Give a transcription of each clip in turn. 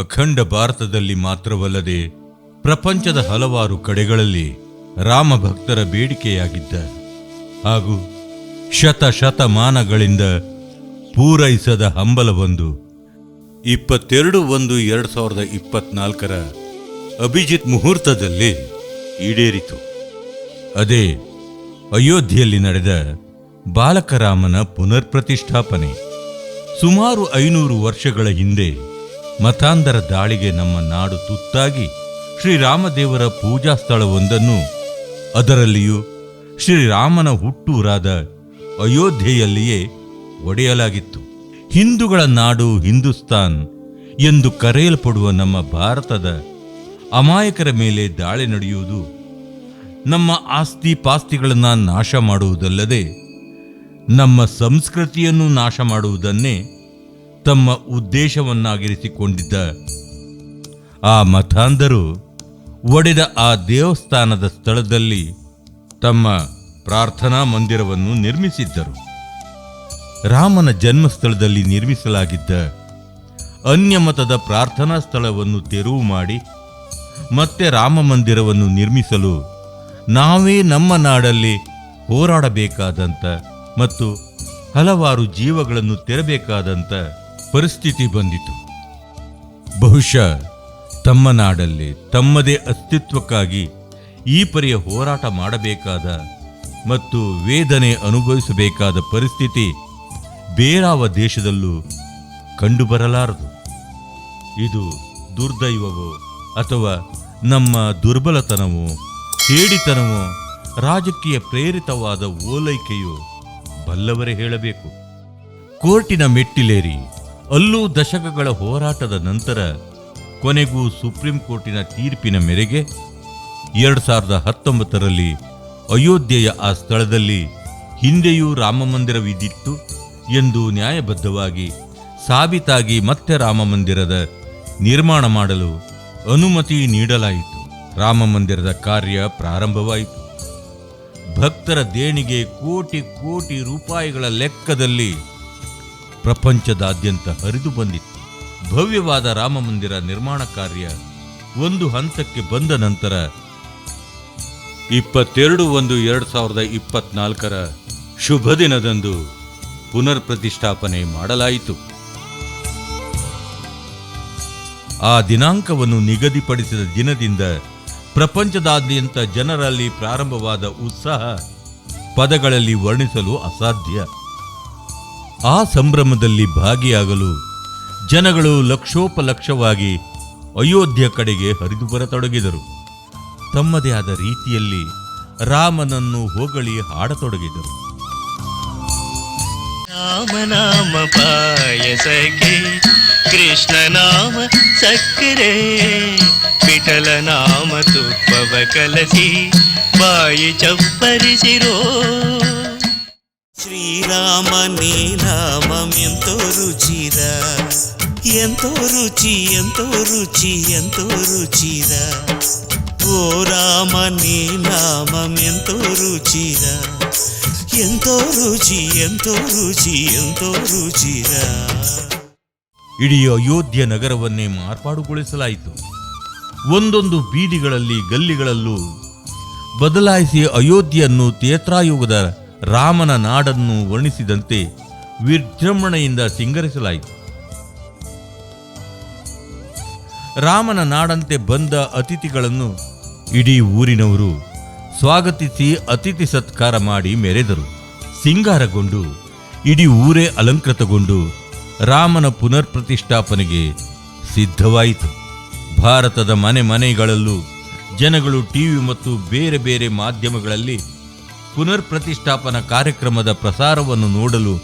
ಅಖಂಡ ಭಾರತದಲ್ಲಿ ಮಾತ್ರವಲ್ಲದೆ ಪ್ರಪಂಚದ ಹಲವಾರು ಕಡೆಗಳಲ್ಲಿ ರಾಮ ಭಕ್ತರ ಬೇಡಿಕೆಯಾಗಿದ್ದ ಹಾಗೂ ಶತಮಾನಗಳಿಂದ ಪೂರೈಸದ ಹಂಬಲವೊಂದು 22/1/2024 ಅಭಿಜಿತ್ ಮುಹೂರ್ತದಲ್ಲಿ ಈಡೇರಿತು. ಅದೇ ಅಯೋಧ್ಯೆಯಲ್ಲಿ ನಡೆದ ಬಾಲಕರಾಮನ ಪುನರ್ ಪ್ರತಿಷ್ಠಾಪನೆ. ಸುಮಾರು 500 ವರ್ಷಗಳ ಹಿಂದೆ ಮತಾಂಧರ ದಾಳಿಗೆ ನಮ್ಮ ನಾಡು ತುತ್ತಾಗಿ ಶ್ರೀರಾಮದೇವರ ಪೂಜಾ ಸ್ಥಳವೊಂದನ್ನು, ಅದರಲ್ಲಿಯೂ ಶ್ರೀರಾಮನ ಹುಟ್ಟೂರಾದ ಅಯೋಧ್ಯೆಯಲ್ಲಿಯೇ ಒಡೆಯಲಾಗಿತ್ತು. ಹಿಂದೂಗಳ ನಾಡು ಹಿಂದೂಸ್ತಾನ್ ಎಂದು ಕರೆಯಲ್ಪಡುವ ನಮ್ಮ ಭಾರತದ ಅಮಾಯಕರ ಮೇಲೆ ದಾಳಿ ನಡೆಯುವುದು ನಮ್ಮ ಆಸ್ತಿ ಪಾಸ್ತಿಗಳನ್ನು ನಾಶ ಮಾಡುವುದಲ್ಲದೆ ನಮ್ಮ ಸಂಸ್ಕೃತಿಯನ್ನು ನಾಶ ಮಾಡುವುದನ್ನೇ ತಮ್ಮ ಉದ್ದೇಶವನ್ನಾಗಿರಿಸಿಕೊಂಡಿದ್ದ ಆ ಮತಾಂಧರು ಒಡೆದ ಆ ದೇವಸ್ಥಾನದ ಸ್ಥಳದಲ್ಲಿ ತಮ್ಮ ಪ್ರಾರ್ಥನಾ ಮಂದಿರವನ್ನು ನಿರ್ಮಿಸಿದ್ದರು. ರಾಮನ ಜನ್ಮಸ್ಥಳದಲ್ಲಿ ನಿರ್ಮಿಸಲಾಗಿದ್ದ ಅನ್ಯಮತದ ಪ್ರಾರ್ಥನಾ ಸ್ಥಳವನ್ನು ತೆರವು ಮಾಡಿ ಮತ್ತೆ ರಾಮ ಮಂದಿರವನ್ನು ನಿರ್ಮಿಸಲು ನಾವೇ ನಮ್ಮ ನಾಡಲ್ಲಿ ಹೋರಾಡಬೇಕಾದಂಥ ಮತ್ತು ಹಲವಾರು ಜೀವಗಳನ್ನು ತೆರಬೇಕಾದಂಥ ಪರಿಸ್ಥಿತಿ ಬಂದಿತು. ಬಹುಶಃ ತಮ್ಮ ನಾಡಲ್ಲಿ ತಮ್ಮದೇ ಅಸ್ತಿತ್ವಕ್ಕಾಗಿ ಈ ಪರಿಯ ಹೋರಾಟ ಮಾಡಬೇಕಾದ ಮತ್ತು ವೇದನೆ ಅನುಭವಿಸಬೇಕಾದ ಪರಿಸ್ಥಿತಿ ಬೇರಾವ ದೇಶದಲ್ಲೂ ಕಂಡುಬರಲಾರದು. ಇದು ದುರ್ದೈವವೋ ಅಥವಾ ನಮ್ಮ ದುರ್ಬಲತನವೋ, ಹೇಡಿತನವೋ, ರಾಜಕೀಯ ಪ್ರೇರಿತವಾದ ಓಲೈಕೆಯೋ ಬಲ್ಲವರೇ ಹೇಳಬೇಕು. ಕೋರ್ಟಿನ ಮೆಟ್ಟಿಲೇರಿ ಅಲ್ಲೂ ದಶಕಗಳ ಹೋರಾಟದ ನಂತರ ಕೊನೆಗೂ ಸುಪ್ರೀಂ ಕೋರ್ಟಿನ ತೀರ್ಪಿನ ಮೇರೆಗೆ 2019ರಲ್ಲಿ ಅಯೋಧ್ಯೆಯ ಆ ಸ್ಥಳದಲ್ಲಿ ಹಿಂದೆಯೂ ರಾಮಮಂದಿರವಿದ್ದಿತ್ತು ಎಂದು ನ್ಯಾಯಬದ್ಧವಾಗಿ ಸಾಬೀತಾಗಿ ಮತ್ತೆ ರಾಮಮಂದಿರದ ನಿರ್ಮಾಣ ಮಾಡಲು ಅನುಮತಿ ನೀಡಲಾಯಿತು. ರಾಮಮಂದಿರದ ಕಾರ್ಯ ಪ್ರಾರಂಭವಾಯಿತು. ಭಕ್ತರ ದೇಣಿಗೆ ಕೋಟಿ ಕೋಟಿ ರೂಪಾಯಿಗಳ ಲೆಕ್ಕದಲ್ಲಿ ಪ್ರಪಂಚದಾದ್ಯಂತ ಹರಿದು ಬಂದಿತ್ತು. ಭವ್ಯವಾದ ರಾಮಮಂದಿರ ನಿರ್ಮಾಣ ಕಾರ್ಯ ಒಂದು ಹಂತಕ್ಕೆ ಬಂದ ನಂತರ 22/1/2024 ಶುಭ ದಿನದಂದು ಪುನರ್ ಪ್ರತಿಷ್ಠಾಪನೆ ಮಾಡಲಾಯಿತು. ಆ ದಿನಾಂಕವನ್ನು ನಿಗದಿಪಡಿಸಿದ ದಿನದಿಂದ ಪ್ರಪಂಚದಾದ್ಯಂತ ಜನರಲ್ಲಿ ಪ್ರಾರಂಭವಾದ ಉತ್ಸಾಹ ಪದಗಳಲ್ಲಿ ವರ್ಣಿಸಲು ಅಸಾಧ್ಯ. ಆ ಸಂಭ್ರಮದಲ್ಲಿ ಭಾಗಿಯಾಗಲು ಜನಗಳು ಲಕ್ಷೋಪಲಕ್ಷವಾಗಿ ಅಯೋಧ್ಯೆ ಕಡೆಗೆ ಹರಿದು ಬರತೊಡಗಿದರು. ತಮ್ಮದೇ ಆದ ರೀತಿಯಲ್ಲಿ ರಾಮನನ್ನು ಹೊಗಳಿ ಹಾಡತೊಡಗಿದರು. ರಾಮನಾಮ ಪಾಯಸಕ್ಕೆ ಕೃಷ್ಣ ನಾಮ ಸಕ್ಕರೆ, ವಿಠಲ ನಾಮ ತುಪ್ಪವ ಕಲಸಿ ಬಾಯಿ ಚಪ್ಪರಿಸಿರೋ. ಶ್ರೀರಾಮನೇ ನಾಮಂ ಎಂತೋ ರುಚಿರ, ಎಂತೋ ರುಚಿ ಎಂತೋ ರುಚಿ ಎಂತೋ ರುಚಿರ. ಓ ರಾಮನೇ ನಾಮಂ ಎಂತೋ ರುಚಿರ, ಎಂತೋ ರುಚಿ ಎಂತೋ ರುಚಿ ಎಂತೋ ರುಚಿರ. ಇಡೀ ಅಯೋಧ್ಯೆ ನಗರವನ್ನೇ ಮಾರ್ಪಾಡುಗೊಳಿಸಲಾಯಿತು. ಒಂದೊಂದು ಬೀದಿಗಳಲ್ಲಿ ಗಲ್ಲಿಗಳಲ್ಲೂ ಬದಲಾಯಿಸಿ ಅಯೋಧ್ಯೆಯನ್ನು ತ್ರೇತಾಯುಗದ ರಾಮನ ನಾಡನ್ನು ವರ್ಣಿಸಿದಂತೆ ವಿಜೃಂಭಣೆಯಿಂದ ಸಿಂಗರಿಸಲಾಯಿತು. ರಾಮನ ನಾಡಂತೆ ಬಂದ ಅತಿಥಿಗಳನ್ನು ಇಡೀ ಊರಿನವರು ಸ್ವಾಗತಿಸಿ ಅತಿಥಿ ಸತ್ಕಾರ ಮಾಡಿ ಮೆರೆದರು. ಸಿಂಗಾರಗೊಂಡು ಇಡೀ ಊರೇ ಅಲಂಕೃತಗೊಂಡು ರಾಮನ ಪುನರ್ ಪ್ರತಿಷ್ಠಾಪನೆಗೆ ಸಿದ್ಧವಾಯಿತು. ಭಾರತದ ಮನೆ ಮನೆಗಳಲ್ಲೂ ಜನಗಳು ಟಿವಿ ಮತ್ತು ಬೇರೆ ಬೇರೆ ಮಾಧ್ಯಮಗಳಲ್ಲಿ ಪುನರ್ ಪ್ರತಿಷ್ಠಾಪನಾ ಕಾರ್ಯಕ್ರಮದ ಪ್ರಸಾರವನ್ನು ನೋಡಲು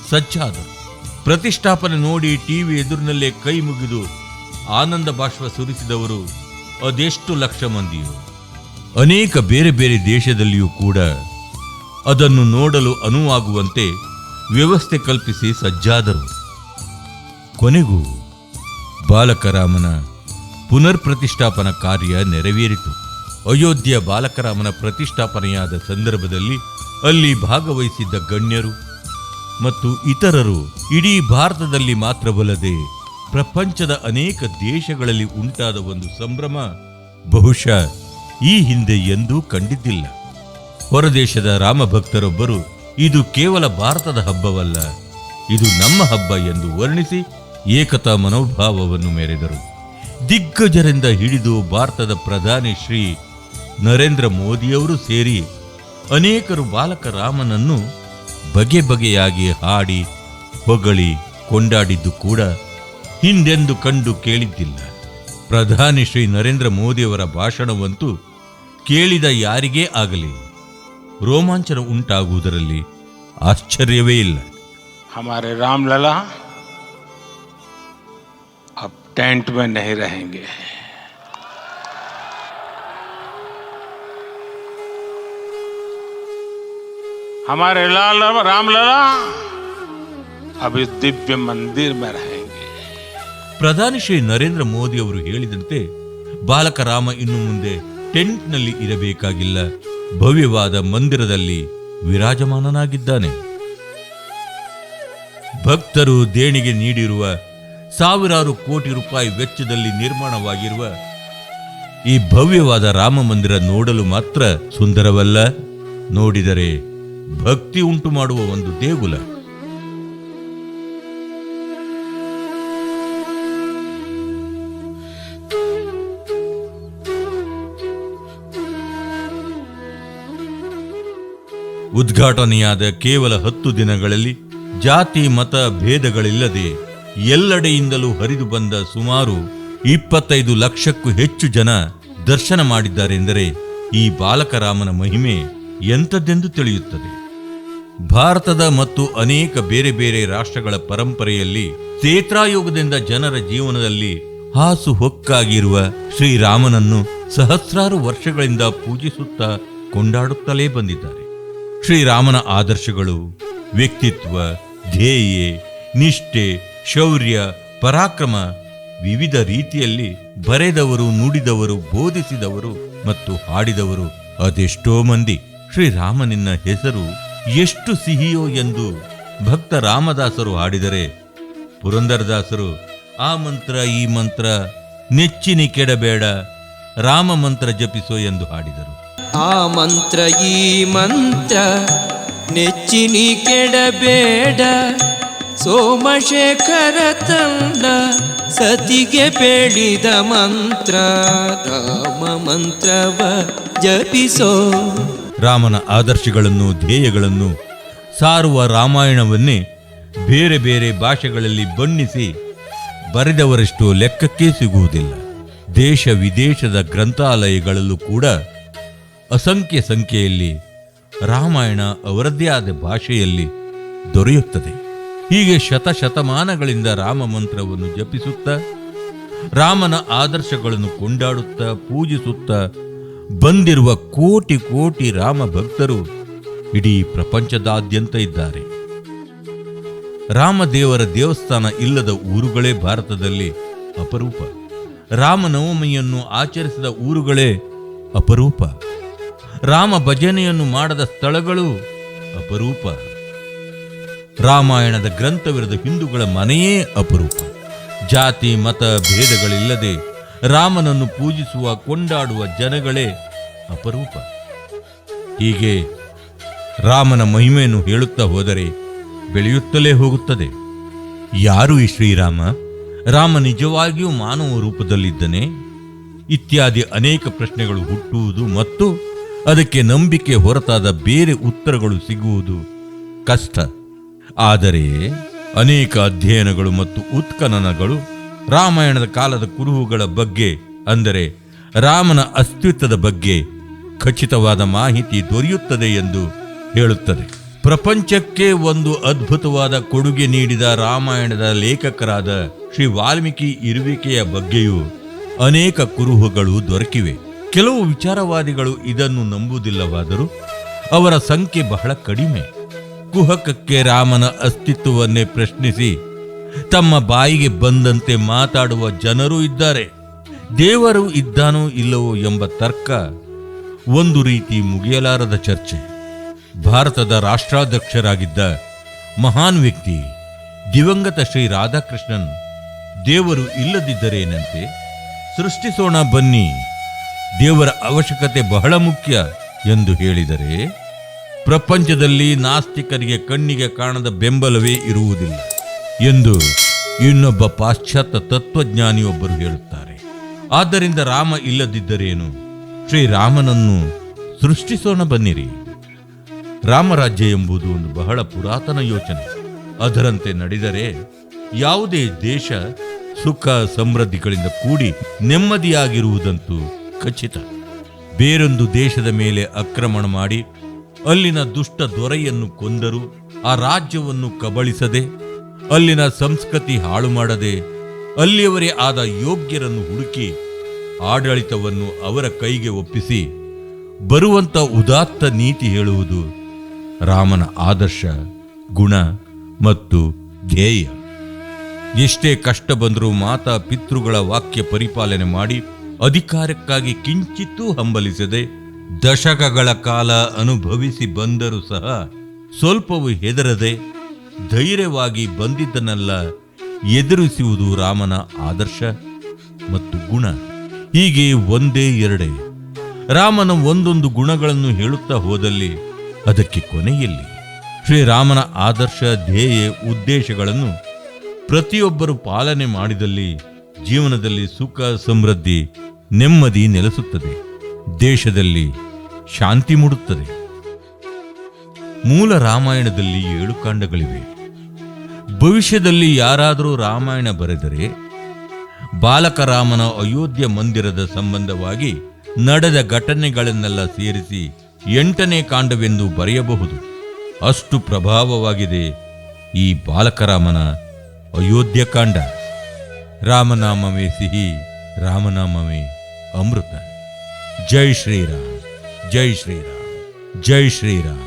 ಸಜ್ಜಾದರು. ಪ್ರತಿಷ್ಠಾಪನೆ ನೋಡಿ ಟಿವಿ ಎದುರಿನಲ್ಲೇ ಕೈ ಮುಗಿದು ಆನಂದ ಬಾಷ್ಪ ಸುರಿಸಿದವರು ಅದೆಷ್ಟು ಲಕ್ಷ ಮಂದಿಯೋ. ಅನೇಕ ಬೇರೆ ಬೇರೆ ದೇಶದಲ್ಲಿಯೂ ಕೂಡ ಅದನ್ನು ನೋಡಲು ಅನುವಾಗುವಂತೆ ವ್ಯವಸ್ಥೆ ಕಲ್ಪಿಸಿ ಸಜ್ಜಾದರು. ಕೊನೆಗೂ ಬಾಲಕರಾಮನ ಪುನರ್ ಪ್ರತಿಷ್ಠಾಪನಾ ಕಾರ್ಯ ನೆರವೇರಿತು. ಅಯೋಧ್ಯೆಯ ಬಾಲಕರಾಮನ ಪ್ರತಿಷ್ಠಾಪನೆಯಾದ ಸಂದರ್ಭದಲ್ಲಿ ಅಲ್ಲಿ ಭಾಗವಹಿಸಿದ್ದ ಗಣ್ಯರು ಮತ್ತು ಇತರರು ಇಡೀ ಭಾರತದಲ್ಲಿ ಮಾತ್ರವಲ್ಲದೆ ಪ್ರಪಂಚದ ಅನೇಕ ದೇಶಗಳಲ್ಲಿ ಉಂಟಾದ ಒಂದು ಸಂಭ್ರಮ ಬಹುಶಃ ಈ ಹಿಂದೆ ಎಂದೂ ಕಂಡಿದ್ದಿಲ್ಲ. ಹೊರದೇಶದ ರಾಮಭಕ್ತರೊಬ್ಬರು ಇದು ಕೇವಲ ಭಾರತದ ಹಬ್ಬವಲ್ಲ, ಇದು ನಮ್ಮ ಹಬ್ಬ ಎಂದು ವರ್ಣಿಸಿ ಏಕತಾ ಮನೋಭಾವವನ್ನು ಮೆರೆದರು. ದಿಗ್ಗಜರಿಂದ ಹಿಡಿದು ಭಾರತದ ಪ್ರಧಾನಿ ಶ್ರೀ ನರೇಂದ್ರ ಮೋದಿಯವರು ಸೇರಿ ಅನೇಕರು ಬಾಲಕ ರಾಮನನ್ನು ಬಗೆ ಬಗೆಯಾಗಿ ಹಾಡಿ ಹೊಗಳಿ ಕೊಂಡಾಡಿದ್ದು ಕೂಡ ಹಿಂದೆಂದು ಕಂಡು ಕೇಳಿದ್ದಿಲ್ಲ. ಪ್ರಧಾನಿ ಶ್ರೀ ನರೇಂದ್ರ ಮೋದಿಯವರ ಭಾಷಣವಂತೂ ಕೇಳಿದ ಯಾರಿಗೇ ಆಗಲಿ ರೋಮಾಂಚನ ಉಂಟಾಗುವುದರಲ್ಲಿ ಆಶ್ಚರ್ಯವೇ ಇಲ್ಲ. हमारे रामलला अब टेंट में नहीं रहेंगे. हमारे लाल रामलला अब इस दिव्य मंदिर में रहेंगे. ಪ್ರಧಾನಿ ಶ್ರೀ ನರೇಂದ್ರ ಮೋದಿ ಅವರು ಹೇಳಿದಂತೆ ಬಾಲಕ ರಾಮ ಇನ್ನು ಮುಂದೆ ಟೆಂಟ್ನಲ್ಲಿ ಇರಬೇಕಾಗಿಲ್ಲ, ಭವ್ಯವಾದ ಮಂದಿರದಲ್ಲಿ ವಿರಾಜಮಾನನಾಗಿದ್ದಾನೆ. ಭಕ್ತರು ದೇಣಿಗೆ ನೀಡಿರುವ ಸಾವಿರಾರು ಕೋಟಿ ರೂಪಾಯಿ ವೆಚ್ಚದಲ್ಲಿ ನಿರ್ಮಾಣವಾಗಿರುವ ಈ ಭವ್ಯವಾದ ರಾಮ ಮಂದಿರ ನೋಡಲು ಮಾತ್ರ ಸುಂದರವಲ್ಲ, ನೋಡಿದರೆ ಭಕ್ತಿ ಉಂಟು ಮಾಡುವ ಒಂದು ದೇಗುಲ. ಉದ್ಘಾಟನೆಯಾದ ಕೇವಲ 10 ದಿನಗಳಲ್ಲಿ ಜಾತಿ ಮತ ಭೇದಗಳಿಲ್ಲದೆ ಎಲ್ಲೆಡೆಯಿಂದಲೂ ಹರಿದು ಬಂದ ಸುಮಾರು 25 ಲಕ್ಷಕ್ಕೂ ಹೆಚ್ಚು ಜನ ದರ್ಶನ ಮಾಡಿದ್ದಾರೆಂದರೆ ಈ ಬಾಲಕರಾಮನ ಮಹಿಮೆ ಎಂಥದ್ದೆಂದು ತಿಳಿಯುತ್ತದೆ. ಭಾರತದ ಮತ್ತು ಅನೇಕ ಬೇರೆ ಬೇರೆ ರಾಷ್ಟ್ರಗಳ ಪರಂಪರೆಯಲ್ಲಿ ತ್ರೇತಾಯುಗದಿಂದ ಜನರ ಜೀವನದಲ್ಲಿ ಹಾಸು ಹೊಕ್ಕಾಗಿರುವ ಶ್ರೀರಾಮನನ್ನು ಸಹಸ್ರಾರು ವರ್ಷಗಳಿಂದ ಪೂಜಿಸುತ್ತಾ ಕೊಂಡಾಡುತ್ತಲೇ ಬಂದಿದ್ದಾರೆ. ಶ್ರೀರಾಮನ ಆದರ್ಶಗಳು, ವ್ಯಕ್ತಿತ್ವ, ಧ್ಯೇಯ, ನಿಷ್ಠೆ, ಶೌರ್ಯ, ಪರಾಕ್ರಮ ವಿವಿಧ ರೀತಿಯಲ್ಲಿ ಬರೆದವರು, ನುಡಿದವರು, ಬೋಧಿಸಿದವರು ಮತ್ತು ಹಾಡಿದವರು ಅದೆಷ್ಟೋ ಮಂದಿ. ಶ್ರೀರಾಮನಿನ್ನ ಹೆಸರು ಎಷ್ಟು ಸಿಹಿಯೋ ಎಂದು ಭಕ್ತ ರಾಮದಾಸರು ಹಾಡಿದರೆ, ಪುರಂದರದಾಸರು ಆ ಮಂತ್ರ ಈ ಮಂತ್ರ ನೆಚ್ಚಿನಿ ಕೆಡಬೇಡ, ರಾಮ ಮಂತ್ರ ಜಪಿಸೋ ಎಂದು ಹಾಡಿದರು. ಆ ಮಂತ್ರ ಈ ಮಂತ್ರ ನೆಚ್ಚಿನಿ ಕೆಡಬೇಡ, ಸೋಮಶೇಖರ ತಂಡ ಸತಿಗೆ ಬೇಡಿದ ಮಂತ್ರ, ರಾಮ ಮಂತ್ರವ ಜಪಿಸೋ. ರಾಮನ ಆದರ್ಶಗಳನ್ನು, ಧ್ಯೇಯಗಳನ್ನು ಸಾರುವ ರಾಮಾಯಣವನ್ನೇ ಬೇರೆ ಬೇರೆ ಭಾಷೆಗಳಲ್ಲಿ ಬಣ್ಣಿಸಿ ಬರೆದವರಷ್ಟು ಲೆಕ್ಕಕ್ಕೆ ಸಿಗುವುದಿಲ್ಲ. ದೇಶ ವಿದೇಶದ ಗ್ರಂಥಾಲಯಗಳಲ್ಲೂ ಕೂಡ ಅಸಂಖ್ಯ ಸಂಖ್ಯೆಯಲ್ಲಿ ರಾಮಾಯಣ ಅವರದ್ದೇ ಆದ ಭಾಷೆಯಲ್ಲಿ ದೊರೆಯುತ್ತದೆ. ಹೀಗೆ ಶತಶತಮಾನಗಳಿಂದ ರಾಮ ಮಂತ್ರವನ್ನು ಜಪಿಸುತ್ತಾ, ರಾಮನ ಆದರ್ಶಗಳನ್ನು ಕೊಂಡಾಡುತ್ತಾ, ಪೂಜಿಸುತ್ತಾ ಬಂದಿರುವ ಕೋಟಿ ಕೋಟಿ ರಾಮ ಭಕ್ತರು ಇಡೀ ಪ್ರಪಂಚದಾದ್ಯಂತ ಇದ್ದಾರೆ. ರಾಮದೇವರ ದೇವಸ್ಥಾನ ಇಲ್ಲದ ಊರುಗಳೇ ಭಾರತದಲ್ಲಿ ಅಪರೂಪ. ರಾಮನವಮಿಯನ್ನು ಆಚರಿಸಿದ ಊರುಗಳೇ ಅಪರೂಪ. ರಾಮ ಭಜನೆಯನ್ನು ಮಾಡದ ಸ್ಥಳಗಳು ಅಪರೂಪ. ರಾಮಾಯಣದ ಗ್ರಂಥವಿರದ ಹಿಂದೂಗಳ ಮನೆಯೇ ಅಪರೂಪ. ಜಾತಿ ಮತ ಭೇದಗಳಿಲ್ಲದೆ ರಾಮನನ್ನು ಪೂಜಿಸುವ, ಕೊಂಡಾಡುವ ಜನಗಳೇ ಅಪರೂಪ. ಹೀಗೆ ರಾಮನ ಮಹಿಮೆಯನ್ನು ಹೇಳುತ್ತಾ ಹೋದರೆ ಬೆಳೆಯುತ್ತಲೇ ಹೋಗುತ್ತದೆ. ಯಾರು ಈ ಶ್ರೀರಾಮ? ರಾಮ ನಿಜವಾಗಿಯೂ ಮಾನವ ರೂಪದಲ್ಲಿದ್ದನೇ? ಇತ್ಯಾದಿ ಅನೇಕ ಪ್ರಶ್ನೆಗಳು ಹುಟ್ಟುವುದು ಮತ್ತು ಅದಕ್ಕೆ ನಂಬಿಕೆ ಹೊರತಾದ ಬೇರೆ ಉತ್ತರಗಳು ಸಿಗುವುದು ಕಷ್ಟ. ಆದರೆ ಅನೇಕ ಅಧ್ಯಯನಗಳು ಮತ್ತು ಉತ್ಖನನಗಳು ರಾಮಾಯಣದ ಕಾಲದ ಕುರುಹುಗಳ ಬಗ್ಗೆ, ಅಂದರೆ ರಾಮನ ಅಸ್ತಿತ್ವದ ಬಗ್ಗೆ ಖಚಿತವಾದ ಮಾಹಿತಿ ದೊರೆಯುತ್ತದೆ ಎಂದು ಹೇಳುತ್ತದೆ. ಪ್ರಪಂಚಕ್ಕೆ ಒಂದು ಅದ್ಭುತವಾದ ಕೊಡುಗೆ ನೀಡಿದ ರಾಮಾಯಣದ ಲೇಖಕರಾದ ಶ್ರೀ ವಾಲ್ಮೀಕಿ ಇರುವಿಕೆಯ ಬಗ್ಗೆಯೂ ಅನೇಕ ಕುರುಹುಗಳು ದೊರಕಿವೆ. ಕೆಲವು ವಿಚಾರವಾದಿಗಳು ಇದನ್ನು ನಂಬುವುದಿಲ್ಲವಾದರೂ ಅವರ ಸಂಖ್ಯೆ ಬಹಳ ಕಡಿಮೆ. ಕುಹಕಕ್ಕೆ ರಾಮನ ಅಸ್ತಿತ್ವವನ್ನೇ ಪ್ರಶ್ನಿಸಿ ತಮ್ಮ ಬಾಯಿಗೆ ಬಂದಂತೆ ಮಾತಾಡುವ ಜನರೂ ಇದ್ದಾರೆ. ದೇವರು ಇದ್ದಾನೋ ಇಲ್ಲವೋ ಎಂಬ ತರ್ಕ ಒಂದು ರೀತಿ ಮುಗಿಯಲಾರದ ಚರ್ಚೆ. ಭಾರತದ ರಾಷ್ಟ್ರಾಧ್ಯಕ್ಷರಾಗಿದ್ದ ಮಹಾನ್ ವ್ಯಕ್ತಿ ದಿವಂಗತ ಶ್ರೀ ರಾಧಾಕೃಷ್ಣನ್ ದೇವರು ಇಲ್ಲದಿದ್ದರೇನಂತೆ? ಸೃಷ್ಟಿಸೋಣ ಬನ್ನಿ, ದೇವರ ಅವಶ್ಯಕತೆ ಬಹಳ ಮುಖ್ಯ ಎಂದು ಹೇಳಿದರೆ ಪ್ರಪಂಚದಲ್ಲಿ ನಾಸ್ತಿಕರಿಗೆ ಕಣ್ಣಿಗೆ ಕಾಣದ ಬೆಂಬಲವೇ ಇರುವುದಿಲ್ಲ ಎಂದು ಇನ್ನೊಬ್ಬ ಪಾಶ್ಚಾತ್ಯ ತತ್ವಜ್ಞಾನಿಯೊಬ್ಬರು ಹೇಳುತ್ತಾರೆ. ಆದ್ದರಿಂದ ರಾಮ ಇಲ್ಲದಿದ್ದರೇನು? ಶ್ರೀರಾಮನನ್ನು ಸೃಷ್ಟಿಸೋಣ ಬನ್ನಿರಿ. ರಾಮರಾಜ್ಯ ಎಂಬುದು ಒಂದು ಬಹಳ ಪುರಾತನ ಯೋಚನೆ. ಅದರಂತೆ ನಡೆದರೆ ಯಾವುದೇ ದೇಶ ಸುಖ ಸಮೃದ್ಧಿಗಳಿಂದ ಕೂಡಿ ನೆಮ್ಮದಿಯಾಗಿರುವುದಂತೂ ಖಚಿತ. ಬೇರೊಂದು ದೇಶದ ಮೇಲೆ ಆಕ್ರಮಣ ಮಾಡಿ ಅಲ್ಲಿನ ದುಷ್ಟ ದೊರೆಯನ್ನು ಕೊಂದರು ಆ ರಾಜ್ಯವನ್ನು ಕಬಳಿಸದೆ, ಅಲ್ಲಿನ ಸಂಸ್ಕೃತಿ ಹಾಳು ಮಾಡದೆ, ಅಲ್ಲಿಯವರೇ ಆದ ಯೋಗ್ಯರನ್ನು ಹುಡುಕಿ ಆಡಳಿತವನ್ನು ಅವರ ಕೈಗೆ ಒಪ್ಪಿಸಿ ಬರುವಂತ ಉದಾತ್ತ ನೀತಿ ಹೇಳುವುದು ರಾಮನ ಆದರ್ಶ, ಗುಣ ಮತ್ತು ಧ್ಯೇಯ. ಎಷ್ಟೇ ಕಷ್ಟ ಬಂದರೂ ಮಾತಾ ಪಿತೃಗಳ ವಾಕ್ಯ ಪರಿಪಾಲನೆ ಮಾಡಿ ಅಧಿಕಾರಕ್ಕಾಗಿ ಕಿಂಚಿತ್ತೂ ಹಂಬಲಿಸದೆ ದಶಕಗಳ ಕಾಲ ಅನುಭವಿಸಿ ಬಂದರೂ ಸಹ ಸ್ವಲ್ಪವೂ ಹೆದರದೆ ಧೈರ್ಯವಾಗಿ ಬಂದಿದ್ದನ್ನೆಲ್ಲ ಎದುರಿಸುವುದು ರಾಮನ ಆದರ್ಶ ಮತ್ತು ಗುಣ. ಹೀಗೆ ಒಂದೇ ಎರಡೇ ರಾಮನ ಒಂದೊಂದು ಗುಣಗಳನ್ನು ಹೇಳುತ್ತಾ ಹೋದಲ್ಲಿ ಅದಕ್ಕೆ ಕೊನೆಯಲ್ಲಿ ಶ್ರೀರಾಮನ ಆದರ್ಶ, ಧ್ಯೇಯ, ಉದ್ದೇಶಗಳನ್ನು ಪ್ರತಿಯೊಬ್ಬರು ಪಾಲನೆ ಮಾಡಿದಲ್ಲಿ ಜೀವನದಲ್ಲಿ ಸುಖ ಸಮೃದ್ಧಿ ನೆಮ್ಮದಿ ನೆಲೆಸುತ್ತದೆ, ದೇಶದಲ್ಲಿ ಶಾಂತಿ ಮೂಡುತ್ತದೆ. ಮೂಲ ರಾಮಾಯಣದಲ್ಲಿ 7 ಕಾಂಡಗಳಿವೆ. ಭವಿಷ್ಯದಲ್ಲಿ ಯಾರಾದರೂ ರಾಮಾಯಣ ಬರೆದರೆ ಬಾಲಕ ರಾಮನ ಅಯೋಧ್ಯ ಮಂದಿರದ ಸಂಬಂಧವಾಗಿ ನಡೆದ ಘಟನೆಗಳನ್ನೆಲ್ಲ ಸೇರಿಸಿ 8ನೇ ಕಾಂಡವೆಂದು ಬರೆಯಬಹುದು. ಅಷ್ಟು ಪ್ರಭಾವವಾಗಿದೆ ಈ ಬಾಲಕರಾಮನ ಅಯೋಧ್ಯ ಕಾಂಡ. ರಾಮನಾಮವೇ ಸಿಹಿ, ರಾಮನಾಮವೇ ಅಮೃತ. ಜೈ ಶ್ರೀರಾಮ್, ಜೈ ಶ್ರೀರಾಮ್, ಜೈ ಶ್ರೀರಾಮ್.